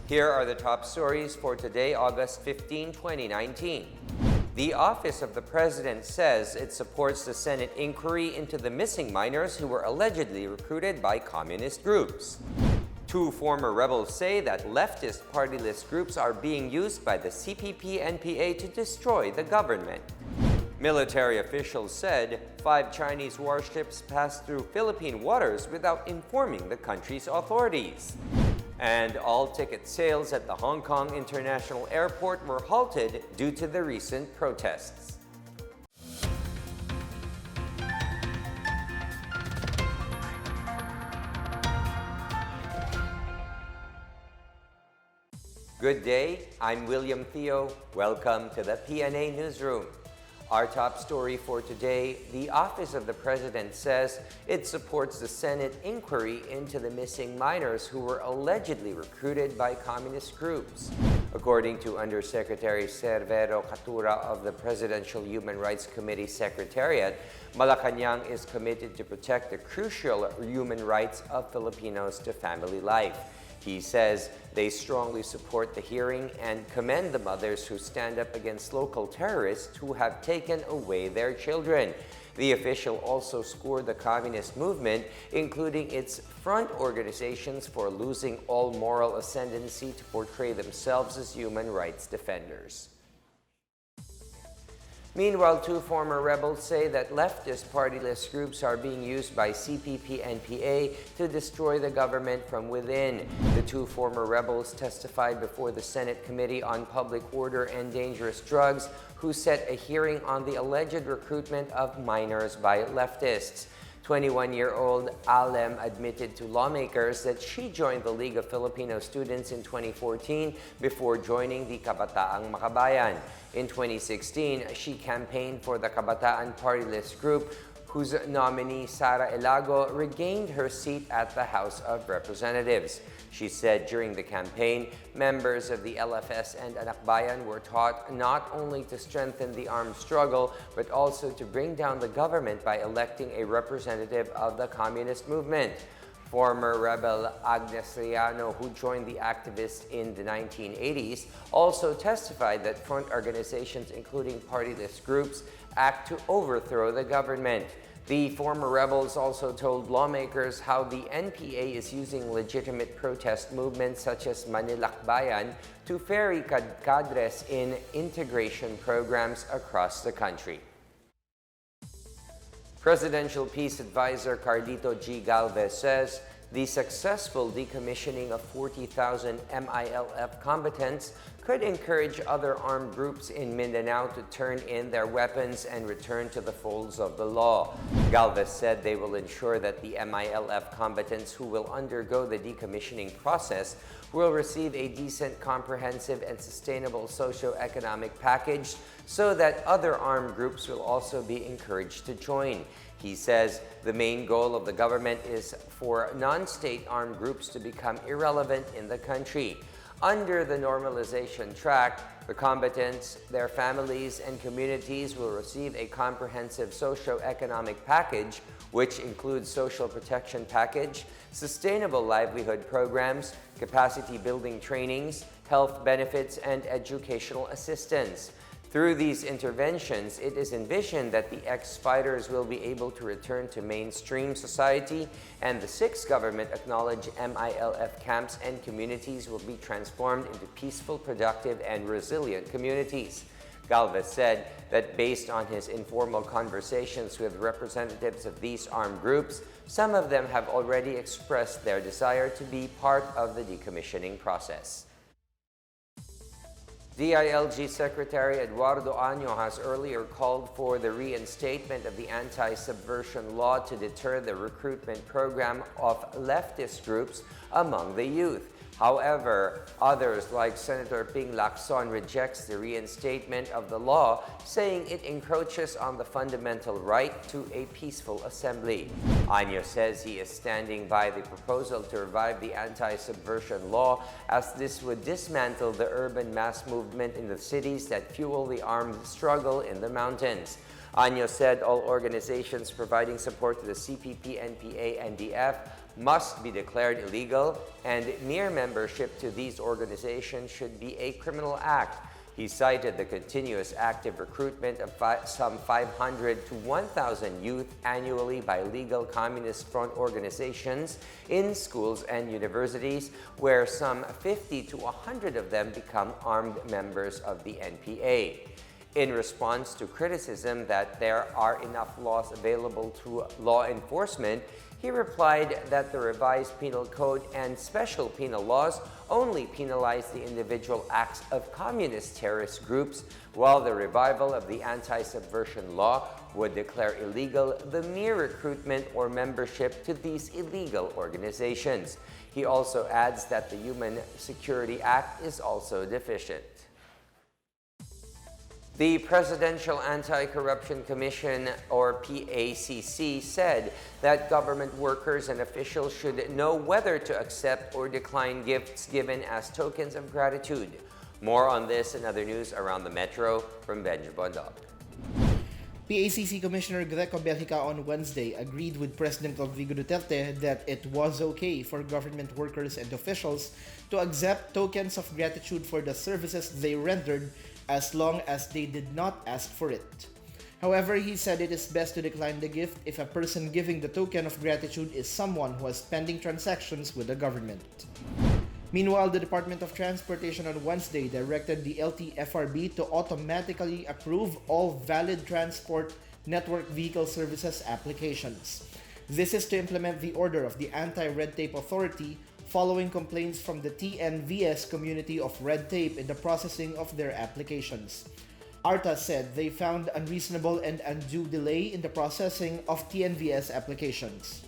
Here are the top stories for today, August 15, 2019. The Office of the President says it supports the Senate inquiry into the missing minors who were allegedly recruited by communist groups. Two former rebels say that leftist party list groups are being used by the CPP-NPA to destroy the government. Military officials said 5 Chinese warships passed through Philippine waters without informing the country's authorities. And all ticket sales at the Hong Kong International Airport were halted due to the recent protests. Good day, I'm William Theo. Welcome to the PNA Newsroom. Our top story for today, the Office of the President says it supports the Senate inquiry into the missing minors who were allegedly recruited by communist groups. According to Undersecretary Cervero Catura of the Presidential Human Rights Committee Secretariat, Malacanang is committed to protect the crucial human rights of Filipinos to family life. He says they strongly support the hearing and commend the mothers who stand up against local terrorists who have taken away their children. The official also scored the communist movement, including its front organizations, for losing all moral ascendancy to portray themselves as human rights defenders. Meanwhile, 2 former rebels say that leftist party list groups are being used by CPP-NPA to destroy the government from within. The 2 former rebels testified before the Senate Committee on Public Order and Dangerous Drugs, who set a hearing on the alleged recruitment of minors by leftists. 21-year-old Alem admitted to lawmakers that she joined the League of Filipino Students in 2014 before joining the Kabataang Makabayan. In 2016, she campaigned for the Kabataan Party List group, whose nominee Sara Elago regained her seat at the House of Representatives. She said during the campaign, members of the LFS and Anakbayan were taught not only to strengthen the armed struggle, but also to bring down the government by electing a representative of the communist movement. Former rebel Agnes Riano, who joined the activists in the 1980s, also testified that front organizations, including party list groups, act to overthrow the government. The former rebels also told lawmakers how the NPA is using legitimate protest movements such as Manilakbayan to ferry cadres in integration programs across the country. Presidential Peace Advisor Carlito G. Galvez says the successful decommissioning of 40,000 MILF combatants could encourage other armed groups in Mindanao to turn in their weapons and return to the folds of the law. Galvez said they will ensure that the MILF combatants who will undergo the decommissioning process will receive a decent, comprehensive, and sustainable socio-economic package so that other armed groups will also be encouraged to join. He says the main goal of the government is for non-state armed groups to become irrelevant in the country. Under the normalization track, the combatants, their families, and communities will receive a comprehensive socio-economic package, which includes social protection package, sustainable livelihood programs, capacity building trainings, health benefits, and educational assistance. Through these interventions, it is envisioned that the ex-fighters will be able to return to mainstream society, and the 6 government-acknowledged MILF camps and communities will be transformed into peaceful, productive, and resilient communities. Galvez said that based on his informal conversations with representatives of these armed groups, some of them have already expressed their desire to be part of the decommissioning process. DILG Secretary Eduardo Año has earlier called for the reinstatement of the anti-subversion law to deter the recruitment program of leftist groups among the youth. However, others like Senator Ping Lacson rejects the reinstatement of the law, saying it encroaches on the fundamental right to a peaceful assembly. Año says he is standing by the proposal to revive the anti-subversion law, as this would dismantle the urban mass movement in the cities that fuel the armed struggle in the mountains. Anyo said all organizations providing support to the CPP, NPA, NDF must be declared illegal, and mere membership to these organizations should be a criminal act. He cited the continuous active recruitment of some 500 to 1,000 youth annually by legal Communist Front organizations in schools and universities, where some 50 to 100 of them become armed members of the NPA. In response to criticism that there are enough laws available to law enforcement, he replied that the revised penal code and special penal laws only penalize the individual acts of communist terrorist groups, while the revival of the anti-subversion law would declare illegal the mere recruitment or membership to these illegal organizations. He also adds that the Human Security Act is also deficient. The Presidential Anti-Corruption Commission, or PACC, said that government workers and officials should know whether to accept or decline gifts given as tokens of gratitude. More on this and other news around the metro from Benj Bondok. PACC Commissioner Greco Belgica on Wednesday agreed with President Rodrigo Duterte that it was okay for government workers and officials to accept tokens of gratitude for the services they rendered as long as they did not ask for it. However, he said it is best to decline the gift if a person giving the token of gratitude is someone who has pending transactions with the government. Meanwhile, the Department of Transportation on Wednesday directed the LTFRB to automatically approve all valid transport network vehicle services applications. This is to implement the order of the Anti-Red Tape Authority following complaints from the TNVS community of red tape in the processing of their applications. ARTA said they found unreasonable and undue delay in the processing of TNVS applications.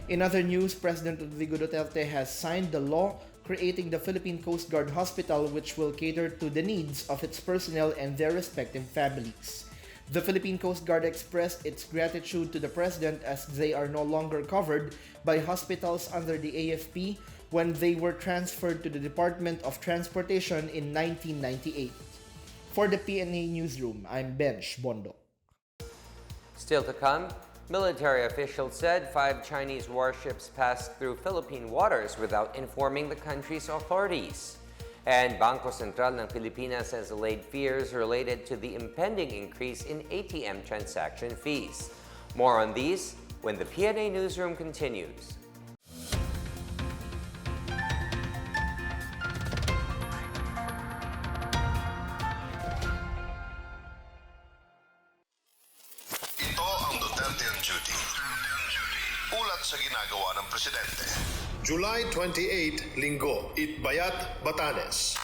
In other news, President Rodrigo Duterte has signed the law creating the Philippine Coast Guard Hospital, which will cater to the needs of its personnel and their respective families. The Philippine Coast Guard expressed its gratitude to the President as they are no longer covered by hospitals under the AFP when they were transferred to the Department of Transportation in 1998. For the PNA Newsroom, I'm Benj Bondok. Still to come, military officials said 5 Chinese warships passed through Philippine waters without informing the country's authorities. And Bangko Sentral ng Pilipinas has allayed fears related to the impending increase in ATM transaction fees. More on these when the PNA Newsroom continues. Ito ang Duterte on Duty. Ulat sa ginagawa ng Presidente. July 28, Linggo, Itbayat, Batanes.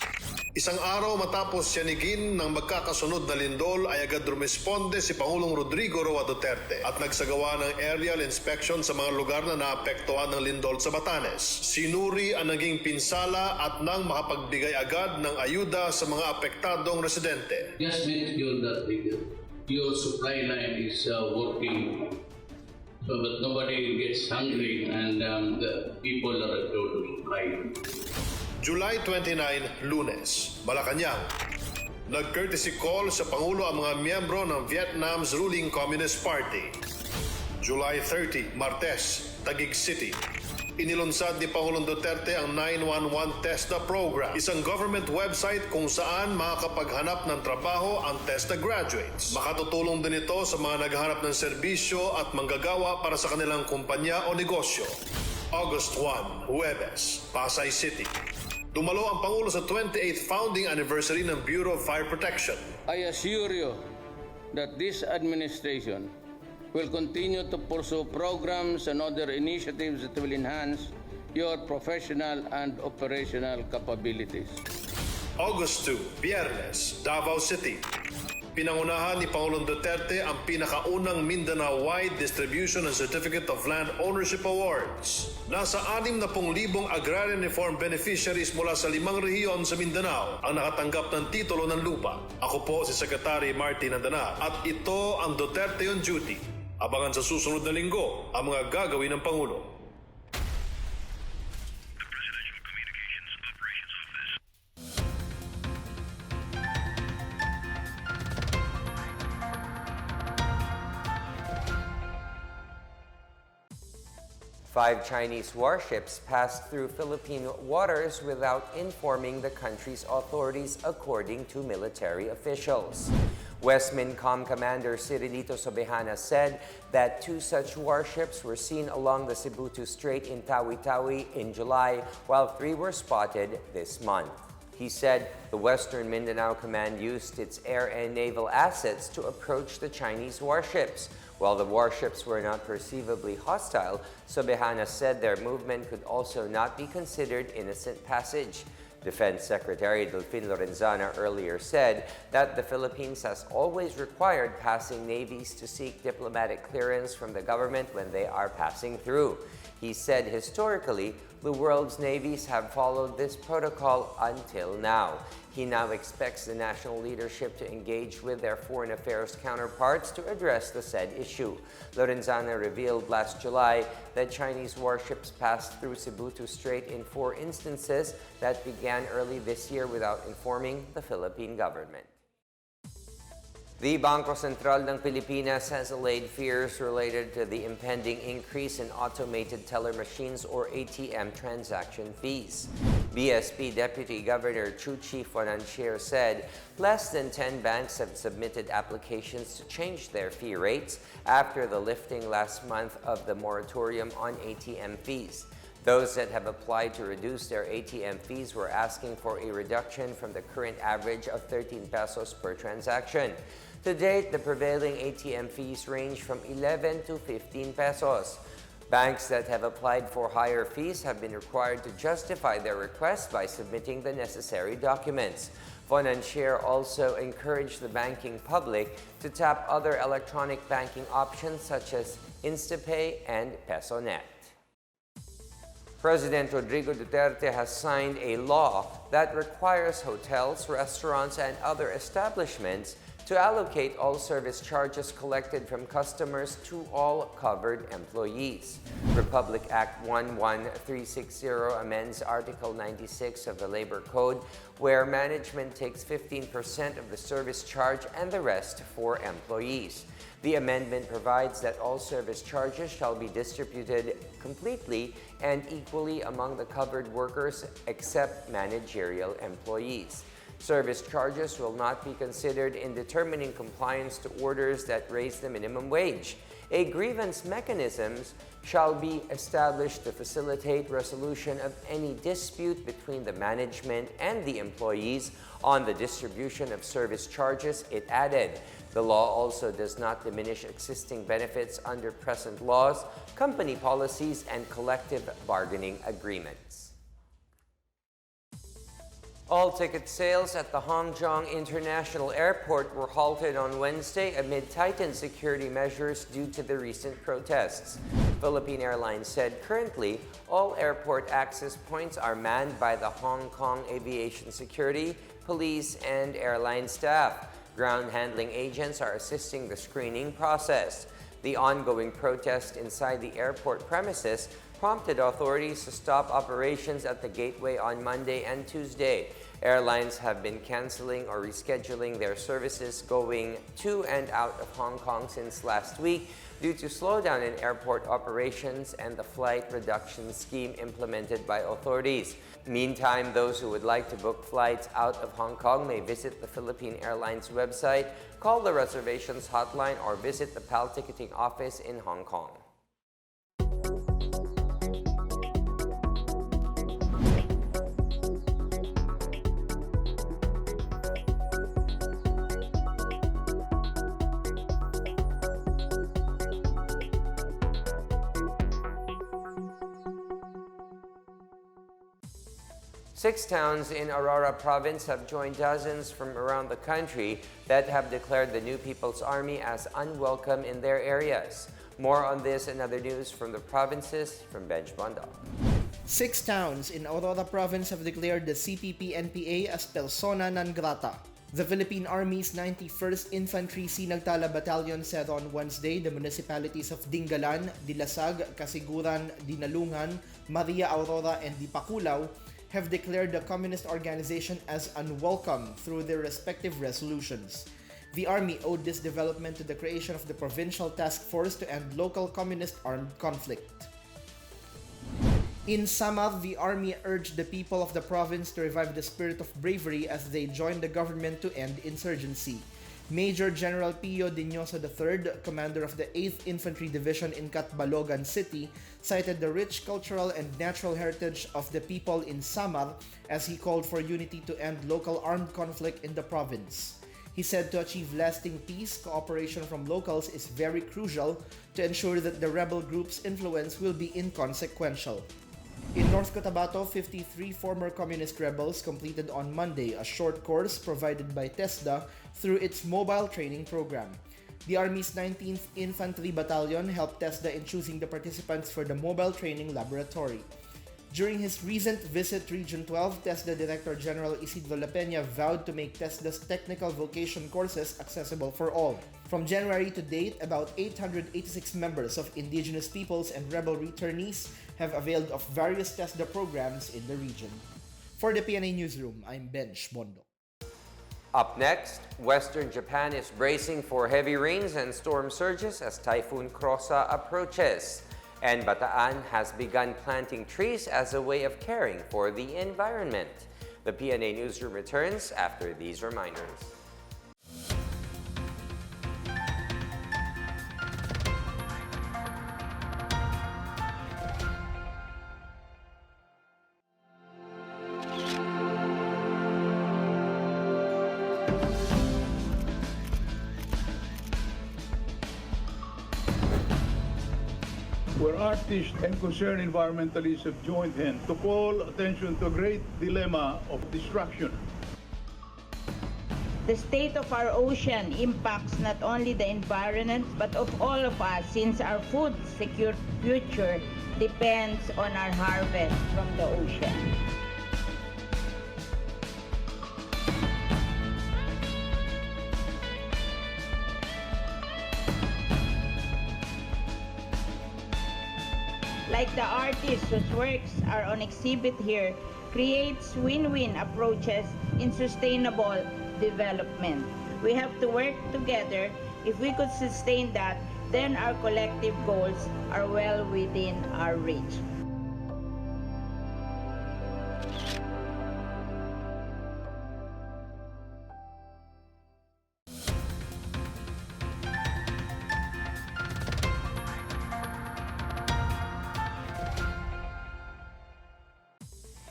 Isang araw matapos yanigin ng magkakasunod na lindol ay agad rumesponde si Pangulong Rodrigo Roa Duterte at nagsagawa ng aerial inspection sa mga lugar na naapektuhan ng lindol sa Batanes. Sinuri ang naging pinsala at nang makapagbigay agad ng ayuda sa mga apektadong residente. Just make sure that your supply line is working so that nobody gets hungry and the people are assured to supply. July 29, Lunes, Malacanang. Nag-courtesy call sa Pangulo ang mga miyembro ng Vietnam's ruling Communist Party. July 30, Martes, Taguig City. Inilunsad ni Pangulong Duterte ang 911 TESDA program, isang government website kung saan makakapaghanap ng trabaho ang TESDA graduates. Makatutulong din ito sa mga naghahanap ng serbisyo at manggagawa para sa kanilang kumpanya o negosyo. August 1, Huwebes, Pasay City. Dumalo ang Pangulo sa 28th founding anniversary ng Bureau of Fire Protection. I assure you that this administration will continue to pursue programs and other initiatives that will enhance your professional and operational capabilities. August 2, Biyernes, Davao City. Pinangunahan ni Pangulong Duterte ang pinakaunang Mindanao-wide distribution ng Certificate of Land Ownership Awards. Nasa 60,000 agrarian reform beneficiaries mula sa 5 rehiyon sa Mindanao ang nakatanggap ng titulo ng lupa. Ako po si Secretary Martin Andanar at ito ang Duterte on Duty. Abangan sa susunod na linggo ang mga gagawin ng Pangulo. 5 Chinese warships passed through Philippine waters without informing the country's authorities, according to military officials. West Mincom Commander Cirilito Sobejana said that 2 such warships were seen along the Cebu Strait in Tawi-Tawi in July, while 3 were spotted this month. He said the Western Mindanao Command used its air and naval assets to approach the Chinese warships. While the warships were not perceivably hostile, Sobejana said their movement could also not be considered innocent passage. Defense Secretary Delfin Lorenzana earlier said that the Philippines has always required passing navies to seek diplomatic clearance from the government when they are passing through. He said historically, the world's navies have followed this protocol until now. He now expects the national leadership to engage with their foreign affairs counterparts to address the said issue. Lorenzana revealed last July that Chinese warships passed through Cebu Strait in 4 instances that began early this year without informing the Philippine government. The Bangko Sentral ng Pilipinas has allayed fears related to the impending increase in automated teller machines or ATM transaction fees. BSP Deputy Governor Chuchi Fonanchier said less than 10 banks have submitted applications to change their fee rates after the lifting last month of the moratorium on ATM fees. Those that have applied to reduce their ATM fees were asking for a reduction from the current average of 13 pesos per transaction. To date, the prevailing ATM fees range from 11 to 15 pesos. Banks that have applied for higher fees have been required to justify their request by submitting the necessary documents. Fonanchier also encouraged the banking public to tap other electronic banking options such as InstaPay and PesoNet. President Rodrigo Duterte has signed a law that requires hotels, restaurants, and other establishments to allocate all service charges collected from customers to all covered employees. Republic Act 11360 amends Article 96 of the Labor Code, where management takes 15% of the service charge and the rest for employees. The amendment provides that all service charges shall be distributed completely and equally among the covered workers except managerial employees. Service charges will not be considered in determining compliance to orders that raise the minimum wage. A grievance mechanism shall be established to facilitate resolution of any dispute between the management and the employees on the distribution of service charges, it added. The law also does not diminish existing benefits under present laws, company policies, and collective bargaining agreements. All ticket sales at the Hongqiong International Airport were halted on Wednesday amid tightened security measures due to the recent protests. Philippine Airlines said currently all airport access points are manned by the Hong Kong Aviation Security, police, and airline staff. Ground handling agents are assisting the screening process. The ongoing protest inside the airport premises prompted authorities to stop operations at the gateway on Monday and Tuesday. Airlines have been canceling or rescheduling their services going to and out of Hong Kong since last week due to slowdown in airport operations and the flight reduction scheme implemented by authorities. Meantime, those who would like to book flights out of Hong Kong may visit the Philippine Airlines website, call the reservations hotline, or visit the PAL ticketing office in Hong Kong. Six towns in Aurora province have joined dozens from around the country that have declared the New People's Army as unwelcome in their areas. More on this and other news from the provinces from Benj Bondo. 6 towns in Aurora province have declared the CPP-NPA as persona non grata. The Philippine Army's 91st Infantry Sinagtala Battalion said on Wednesday the municipalities of Dingalan, Dilasag, Kasiguran, Dinalungan, Maria Aurora, and Dipakulaw have declared the communist organization as unwelcome through their respective resolutions. The Army owed this development to the creation of the Provincial Task Force to End Local Communist Armed Conflict. In Samar, the army urged the people of the province to revive the spirit of bravery as they joined the government to end insurgency. Major General Pio Diñoso III, commander of the 8th Infantry Division in Catbalogan City, cited the rich cultural and natural heritage of the people in Samar as he called for unity to end local armed conflict in the province. He said to achieve lasting peace, cooperation from locals is very crucial to ensure that the rebel group's influence will be inconsequential. In North Cotabato, 53 former communist rebels completed on Monday a short course provided by TESDA through its mobile training program. The Army's 19th Infantry Battalion helped TESDA in choosing the participants for the mobile training laboratory. During his recent visit to Region 12, TESDA Director General Isidro La Peña vowed to make TESDA's technical vocation courses accessible for all. From January to date, about 886 members of indigenous peoples and rebel returnees have availed of various TESDA programs in the region. For the PNA Newsroom, I'm Bench Mondo. Up next, Western Japan is bracing for heavy rains and storm surges as Typhoon Krosa approaches. And Bataan has begun planting trees as a way of caring for the environment. The PNA Newsroom returns after these reminders. Where artists and concerned environmentalists have joined hands to call attention to a great dilemma of destruction. The state of our ocean impacts not only the environment but of all of us, since our food secure future depends on our harvest from the ocean. Like the artists whose works are on exhibit here, creates win-win approaches in sustainable development. We have to work together. If we could sustain that, then our collective goals are well within our reach.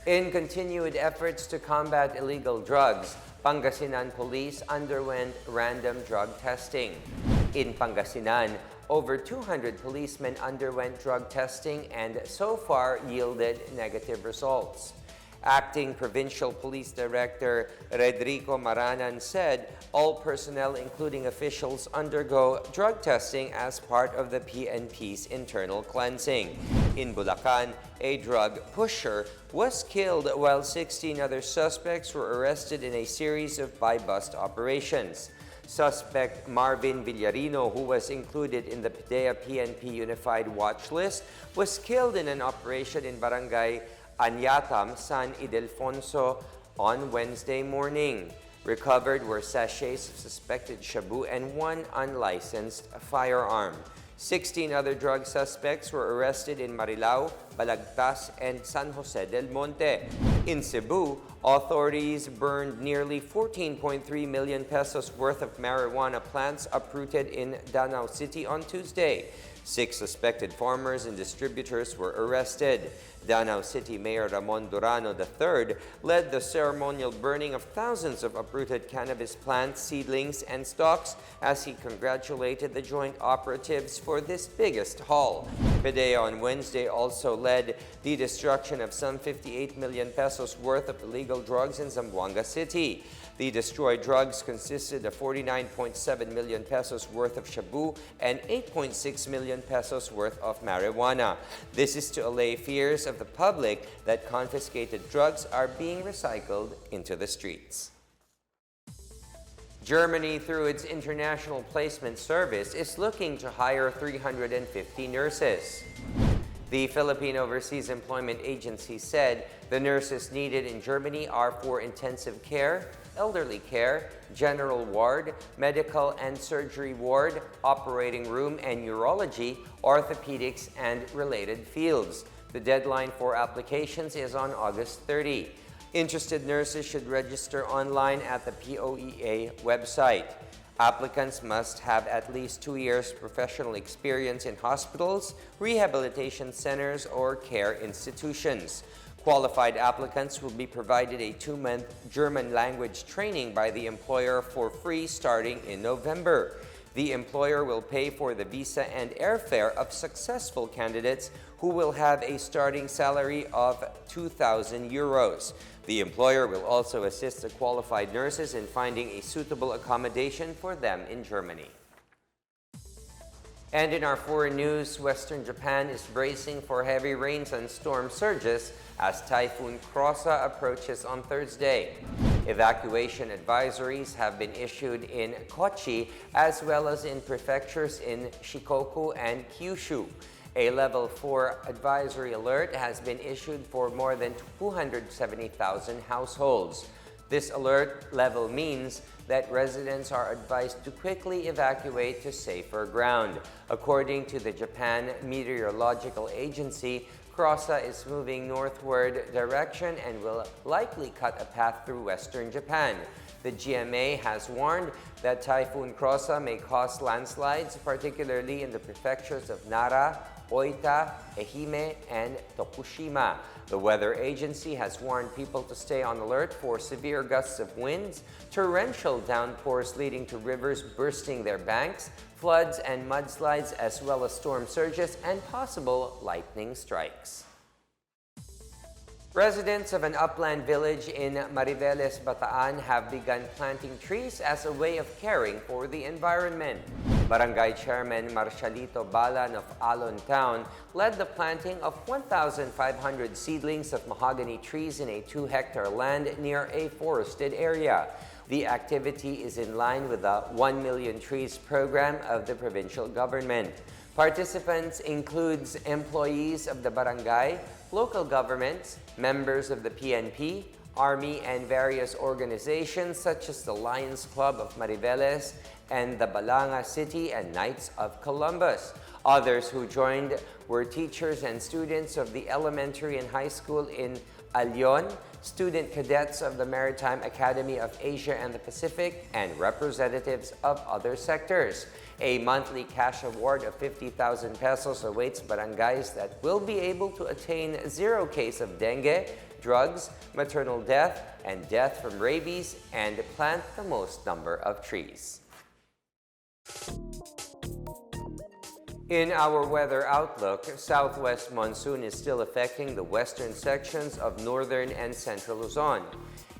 In continued efforts to combat illegal drugs, Pangasinan police underwent random drug testing. In Pangasinan, over 200 policemen underwent drug testing and so far yielded negative results. Acting Provincial Police Director Redrico Maranan said all personnel, including officials, undergo drug testing as part of the PNP's internal cleansing. In Bulacan, a drug pusher was killed while 16 other suspects were arrested in a series of buy-bust operations. Suspect Marvin Villarino, who was included in the PDEA PNP Unified Watch List, was killed in an operation in Barangay Anyatam, San Ildefonso on Wednesday morning. Recovered were sachets of suspected shabu and one unlicensed firearm. 16 other drug suspects were arrested in Marilao, Balagtas, and San Jose del Monte. In Cebu, authorities burned nearly 14.3 million pesos worth of marijuana plants uprooted in Danao City on Tuesday. 6 suspected farmers and distributors were arrested. Danao City Mayor Ramon Durano III led the ceremonial burning of thousands of uprooted cannabis plants, seedlings, and stalks as he congratulated the joint operatives for this biggest haul. PDEA on Wednesday also led the destruction of some 58 million pesos worth of illegal drugs in Zamboanga City. The destroyed drugs consisted of 49.7 million pesos worth of shabu and 8.6 million pesos worth of marijuana. This is to allay fears of the public that confiscated drugs are being recycled into the streets. Germany, through its International Placement Service, is looking to hire 350 nurses. The Philippine Overseas Employment Agency said the nurses needed in Germany are for intensive care, elderly care, general ward, medical and surgery ward, operating room and urology, orthopedics, and related fields. The deadline for applications is on August 30. Interested nurses should register online at the POEA website. Applicants must have at least 2 years professional experience in hospitals, rehabilitation centers, or care institutions. Qualified applicants will be provided a 2-month German language training by the employer for free starting in November. The employer will pay for the visa and airfare of successful candidates who will have a starting salary of 2,000 euros. The employer will also assist the qualified nurses in finding a suitable accommodation for them in Germany. And in our foreign news, Western Japan is bracing for heavy rains and storm surges as Typhoon Krosa approaches on Thursday. Evacuation advisories have been issued in Kochi as well as in prefectures in Shikoku and Kyushu. A level 4 advisory alert has been issued for more than 270,000 households. This alert level means that residents are advised to quickly evacuate to safer ground. According to the Japan Meteorological Agency, Krosa is moving northward direction and will likely cut a path through western Japan. The GMA has warned that Typhoon Krosa may cause landslides, particularly in the prefectures of Nara, Oita, Ehime, and Tokushima. The weather agency has warned people to stay on alert for severe gusts of winds, torrential downpours leading to rivers bursting their banks, floods and mudslides, as well as storm surges and possible lightning strikes. Residents of an upland village in Mariveles, Bataan have begun planting trees as a way of caring for the environment. Barangay Chairman Marcialito Balan of Alon Town led the planting of 1,500 seedlings of mahogany trees in a 2-hectare land near a forested area. The activity is in line with the 1 Million Trees program of the provincial government. Participants includes employees of the barangay, local governments, members of the PNP, Army, and various organizations such as the Lions Club of Mariveles and the Balanga City and Knights of Columbus. Others who joined were teachers and students of the elementary and high school in Alyon, student cadets of the Maritime Academy of Asia and the Pacific, and representatives of other sectors. A monthly cash award of 50,000 pesos awaits barangays that will be able to attain 0 case of dengue, drugs, maternal death, and death from rabies, and plant the most number of trees. In our weather outlook, southwest monsoon is still affecting the western sections of northern and central Luzon.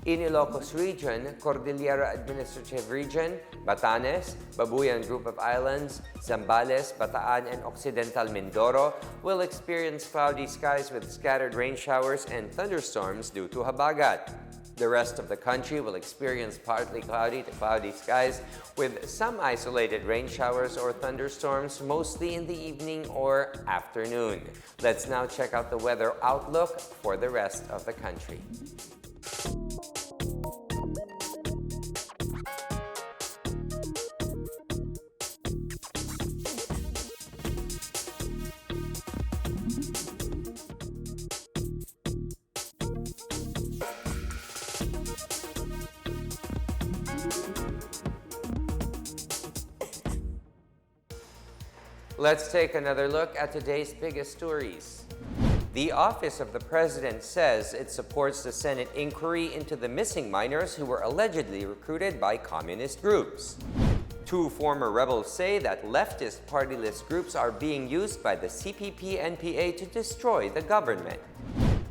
In Ilocos Region, Cordillera Administrative Region, Batanes, Babuyan Group of Islands, Zambales, Bataan, and Occidental Mindoro will experience cloudy skies with scattered rain showers and thunderstorms due to habagat. The rest of the country will experience partly cloudy to cloudy skies with some isolated rain showers or thunderstorms, mostly in the evening or afternoon. Let's now check out the weather outlook for the rest of the country. Let's take another look at today's biggest stories. The Office of the President says it supports the Senate inquiry into the missing minors who were allegedly recruited by communist groups. 2 former rebels say that leftist party list groups are being used by the CPP-NPA to destroy the government.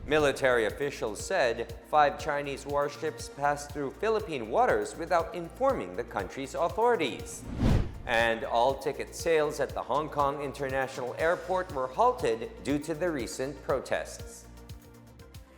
Military officials said 5 Chinese warships passed through Philippine waters without informing the country's authorities. And all ticket sales at the Hong Kong International Airport were halted due to the recent protests.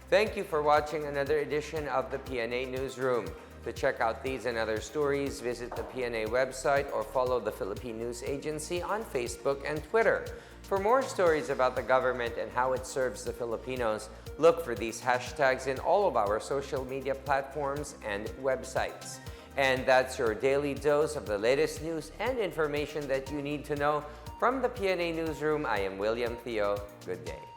Thank you for watching another edition of the PNA Newsroom. To check out these and other stories, visit the PNA website or follow the Philippine News Agency on Facebook and Twitter. For more stories about the government and how it serves the Filipinos, look for these hashtags in all of our social media platforms and websites. And that's your daily dose of the latest news and information that you need to know. From the PNA Newsroom, I am William Theo. Good day.